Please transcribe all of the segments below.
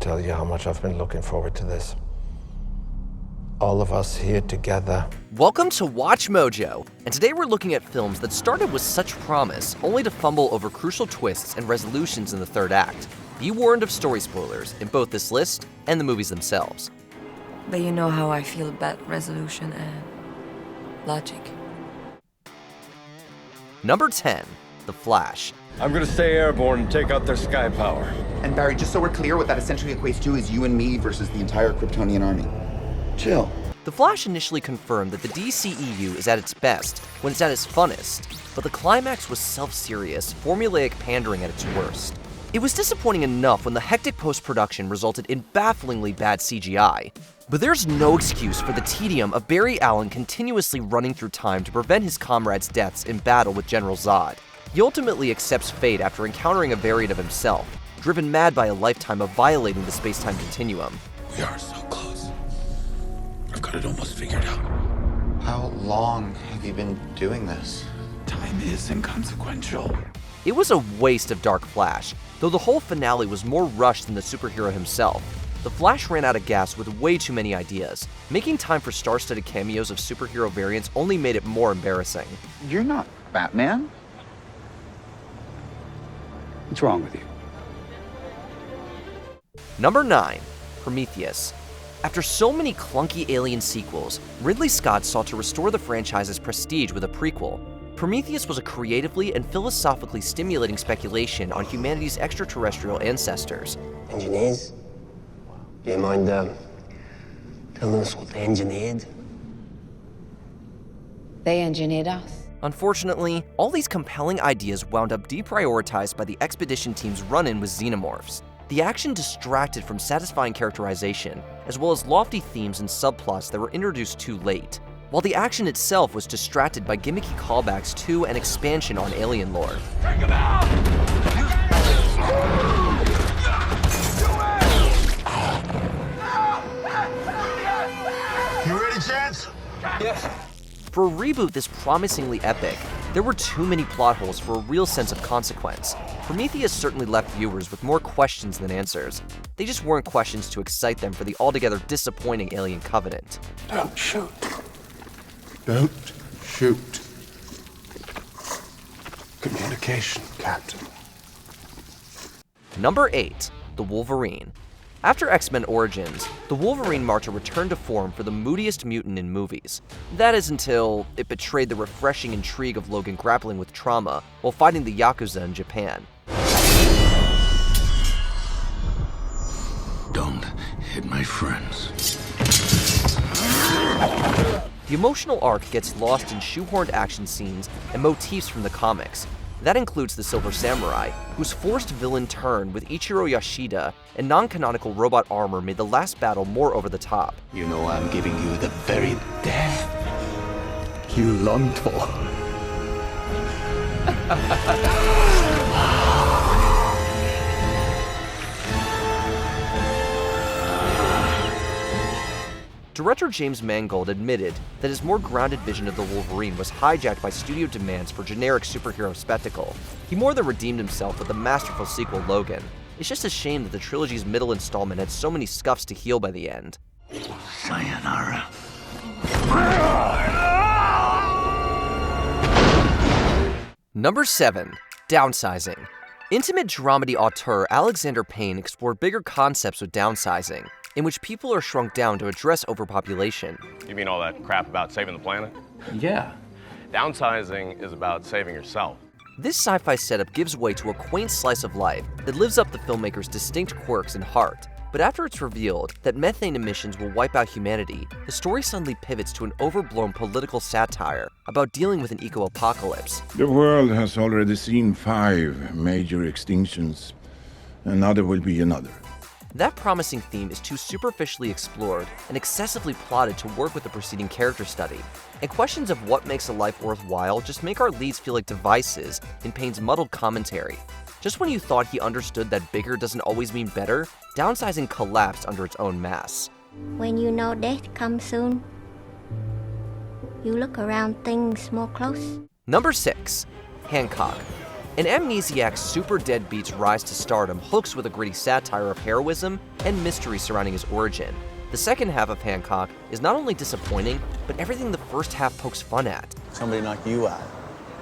tell you how much I've been looking forward to this. All of us here together. Welcome to Watch Mojo, and today we're looking at films that started with such promise, only to fumble over crucial twists and resolutions in the third act. Be warned of story spoilers in both this list and the movies themselves. But you know how I feel about resolution and logic. Number 10, The Flash. I'm gonna stay airborne and take out their sky power. And Barry, just so we're clear, what that essentially equates to is you and me versus the entire Kryptonian army. Chill. The Flash initially confirmed that the DCEU is at its best when it's at its funnest, but the climax was self-serious, formulaic pandering at its worst. It was disappointing enough when the hectic post-production resulted in bafflingly bad CGI, but there's no excuse for the tedium of Barry Allen continuously running through time to prevent his comrades' deaths in battle with General Zod. He ultimately accepts fate after encountering a variant of himself, driven mad by a lifetime of violating the space-time continuum. We are so close. I've got it almost figured out. How long have you been doing this? Time is inconsequential. It was a waste of Dark Flash, though the whole finale was more rushed than the superhero himself. The Flash ran out of gas with way too many ideas. Making time for star-studded cameos of superhero variants only made it more embarrassing. You're not Batman? What's wrong with you? Number 9, Prometheus. After so many clunky Alien sequels, Ridley Scott sought to restore the franchise's prestige with a prequel. Prometheus was a creatively and philosophically stimulating speculation on humanity's extraterrestrial ancestors. Engineers? Do you mind telling us what they engineered? They engineered us. Unfortunately, all these compelling ideas wound up deprioritized by the expedition team's run-in with xenomorphs. The action distracted from satisfying characterization, as well as lofty themes and subplots that were introduced too late, while the action itself was distracted by gimmicky callbacks to and expansion on alien lore. Take him out! You ready, Chance? Yes. For a reboot this promisingly epic, there were too many plot holes for a real sense of consequence. Prometheus certainly left viewers with more questions than answers. They just weren't questions to excite them for the altogether disappointing Alien Covenant. Don't shoot. Don't shoot. Communication, Captain. Number 8, The Wolverine. After X-Men Origins, the Wolverine marked a return to form for the moodiest mutant in movies. That is until it betrayed the refreshing intrigue of Logan grappling with trauma while fighting the Yakuza in Japan. Don't hit my friends. The emotional arc gets lost in shoehorned action scenes and motifs from the comics. That includes the Silver Samurai, whose forced villain turn with Ichiro Yashida and non-canonical robot armor made the last battle more over the top. You know I'm giving you the very death you longed for. Director James Mangold admitted that his more grounded vision of the Wolverine was hijacked by studio demands for generic superhero spectacle. He more than redeemed himself with the masterful sequel Logan. It's just a shame that the trilogy's middle installment had so many scuffs to heal by the end. Sayonara. Number 7, Downsizing. Intimate dramedy auteur Alexander Payne explored bigger concepts with Downsizing, in which people are shrunk down to address overpopulation. You mean all that crap about saving the planet? Yeah. Downsizing is about saving yourself. This sci-fi setup gives way to a quaint slice of life that lives up the filmmaker's distinct quirks and heart. But after it's revealed that methane emissions will wipe out humanity, the story suddenly pivots to an overblown political satire about dealing with an eco-apocalypse. The world has already seen 5 major extinctions, and now there will be another. That promising theme is too superficially explored and excessively plotted to work with the preceding character study. And questions of what makes a life worthwhile just make our leads feel like devices in Payne's muddled commentary. Just when you thought he understood that bigger doesn't always mean better, Downsizing collapsed under its own mass. When you know death comes soon, you look around things more close. Number 6, Hancock. In Amnesiac's super deadbeat's rise to stardom hooks with a gritty satire of heroism and mystery surrounding his origin. The second half of Hancock is not only disappointing, but everything the first half pokes fun at. Somebody knocked you out.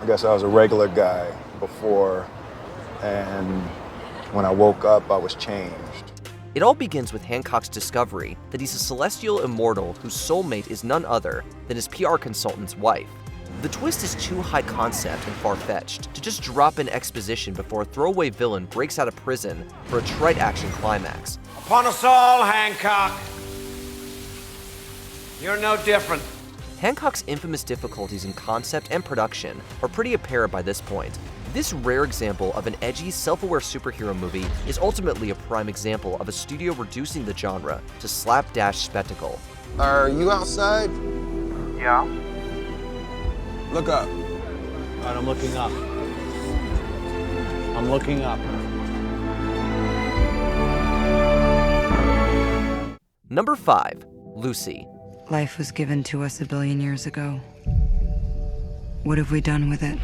I guess I was a regular guy before, and when I woke up, I was changed. It all begins with Hancock's discovery that he's a celestial immortal whose soulmate is none other than his PR consultant's wife. The twist is too high concept and far-fetched to just drop in exposition before a throwaway villain breaks out of prison for a trite action climax. Upon us all, Hancock. You're no different. Hancock's infamous difficulties in concept and production are pretty apparent by this point. This rare example of an edgy, self-aware superhero movie is ultimately a prime example of a studio reducing the genre to slapdash spectacle. Are you outside? Yeah. Look up. All right, I'm looking up. I'm looking up. Number 5. Lucy. Life was given to us a billion years ago. What have we done with it?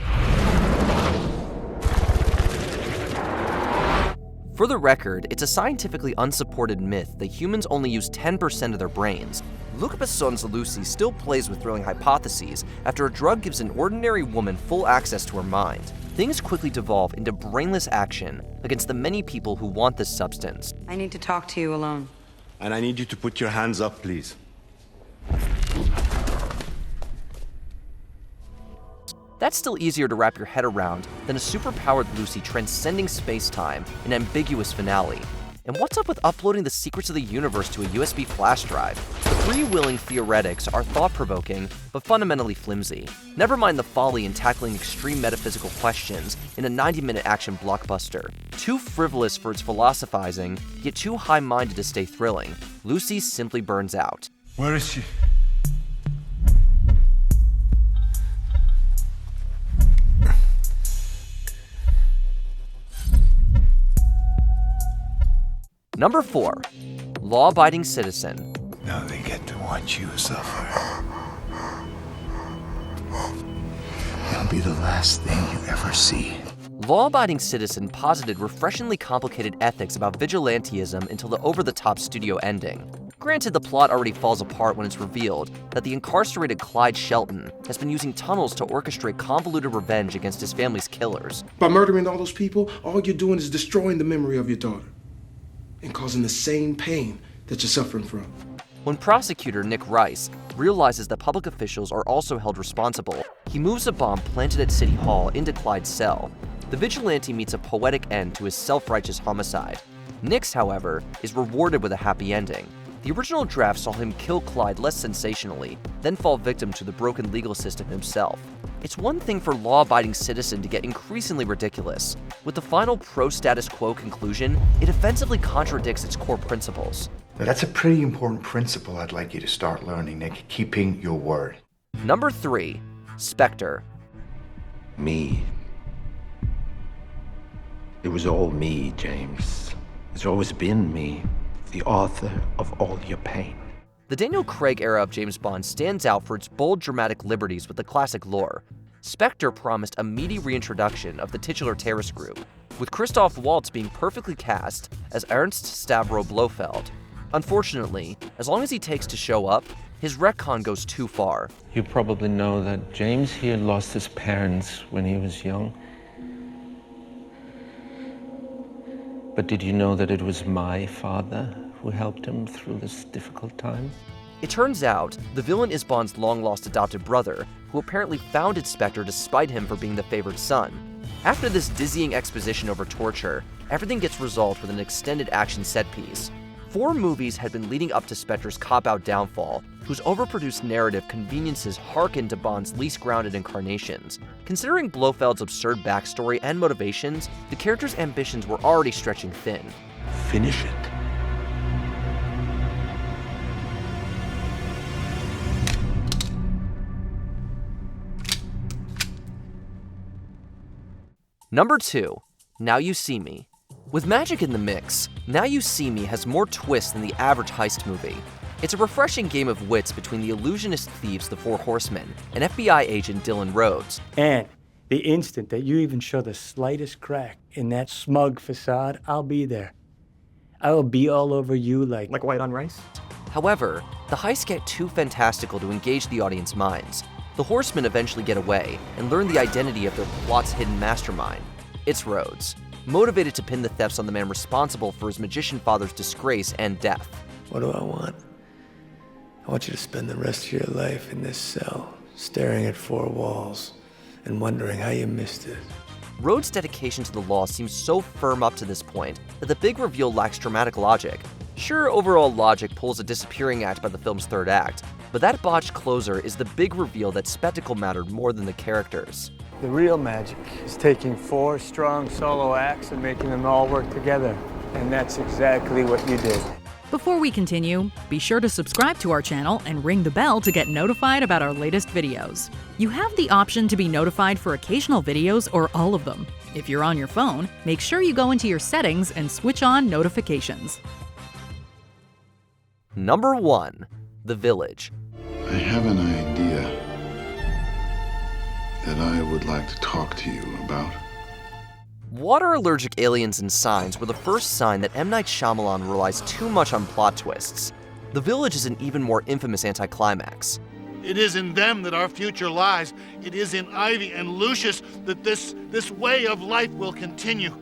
For the record, it's a scientifically unsupported myth that humans only use 10% of their brains. Luc Besson's Lucy still plays with thrilling hypotheses after a drug gives an ordinary woman full access to her mind. Things quickly devolve into brainless action against the many people who want this substance. I need to talk to you alone. And I need you to put your hands up, please. That's still easier to wrap your head around than a superpowered Lucy transcending space-time in an ambiguous finale. And what's up with uploading the secrets of the universe to a USB flash drive? The freewheeling theoretics are thought-provoking, but fundamentally flimsy. Never mind the folly in tackling extreme metaphysical questions in a 90-minute action blockbuster. Too frivolous for its philosophizing, yet too high-minded to stay thrilling, Lucy simply burns out. Where is she? Number 4. Law-abiding citizen. Now they get to watch you suffer. It'll be the last thing you ever see. Law-abiding citizen posited refreshingly complicated ethics about vigilantism until the over-the-top studio ending. Granted, the plot already falls apart when it's revealed that the incarcerated Clyde Shelton has been using tunnels to orchestrate convoluted revenge against his family's killers. By murdering all those people, all you're doing is destroying the memory of your daughter and causing the same pain that you're suffering from. When prosecutor Nick Rice realizes that public officials are also held responsible, he moves a bomb planted at City Hall into Clyde's cell. The vigilante meets a poetic end to his self-righteous homicide. Nix, however, is rewarded with a happy ending. The original draft saw him kill Clyde less sensationally, then fall victim to the broken legal system himself. It's one thing for law-abiding citizen to get increasingly ridiculous. With the final pro-status quo conclusion, it offensively contradicts its core principles. That's a pretty important principle I'd like you to start learning, Nick. Keeping your word. Number 3. Spectre. Me. It was all me, James. It's always been me, the author of all your pain. The Daniel Craig era of James Bond stands out for its bold dramatic liberties with the classic lore. Spectre promised a meaty reintroduction of the titular terrorist group, with Christoph Waltz being perfectly cast as Ernst Stavro Blofeld. Unfortunately, as long as he takes to show up, his retcon goes too far. You probably know that James here lost his parents when he was young. But did you know that it was my father who helped him through this difficult time? It turns out, the villain is Bond's long-lost adopted brother, who apparently founded Spectre to spite him for being the favored son. After this dizzying exposition over torture, everything gets resolved with an extended action set piece. 4 movies had been leading up to Spectre's cop-out downfall, whose overproduced narrative conveniences hearken to Bond's least grounded incarnations. Considering Blofeld's absurd backstory and motivations, the character's ambitions were already stretching thin. Finish it. Number 2. Now You See Me. With magic in the mix, Now You See Me has more twists than the average heist movie. It's a refreshing game of wits between the illusionist thieves The Four Horsemen and FBI agent Dylan Rhodes. And The instant that you even show the slightest crack in that smug facade, I'll be there. I will be all over you like white on rice. However, the heists get too fantastical to engage the audience minds. The Horsemen eventually get away and learn the identity of their plot's hidden mastermind. It's Rhodes, motivated to pin the thefts on the man responsible for his magician father's disgrace and death. What do I want? I want you to spend the rest of your life in this cell, staring at four walls and wondering how you missed it. Rhodes' dedication to the law seems so firm up to this point that the big reveal lacks dramatic logic. Sure, overall logic pulls a disappearing act by the film's third act, but that botched closer is the big reveal that spectacle mattered more than the characters. The real magic is taking 4 strong solo acts and making them all work together. And that's exactly what you did. Before we continue, be sure to subscribe to our channel and ring the bell to get notified about our latest videos. You have the option to be notified for occasional videos or all of them. If you're on your phone, make sure you go into your settings and switch on notifications. Number 1. The Village. I have an idea that I would like to talk to you about. Water-allergic aliens and signs were the first sign that M. Night Shyamalan relies too much on plot twists. The Village is an even more infamous anticlimax. It is in them that our future lies. It is in Ivy and Lucius that this way of life will continue.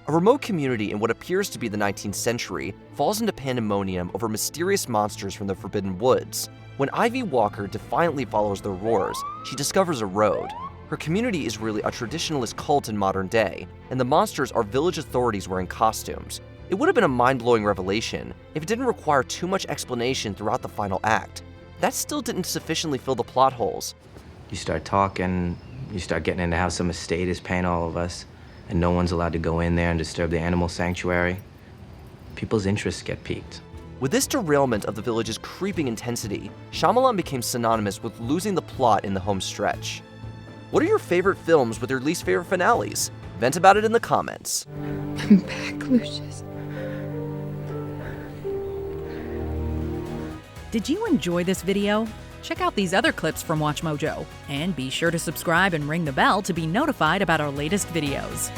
A remote community in what appears to be the 19th century falls into pandemonium over mysterious monsters from the Forbidden Woods. When Ivy Walker defiantly follows their roars, she discovers a road. Her community is really a traditionalist cult in modern day, and the monsters are village authorities wearing costumes. It would have been a mind-blowing revelation if it didn't require too much explanation throughout the final act. That still didn't sufficiently fill the plot holes. You start talking, you start getting into how some estate is paying all of us, and no one's allowed to go in there and disturb the animal sanctuary. People's interests get piqued. With this derailment of the Village's creeping intensity, Shyamalan became synonymous with losing the plot in the home stretch. What are your favorite films with your least favorite finales? Vent about it in the comments. I'm back, Lucius. Did you enjoy this video? Check out these other clips from WatchMojo, and be sure to subscribe and ring the bell to be notified about our latest videos.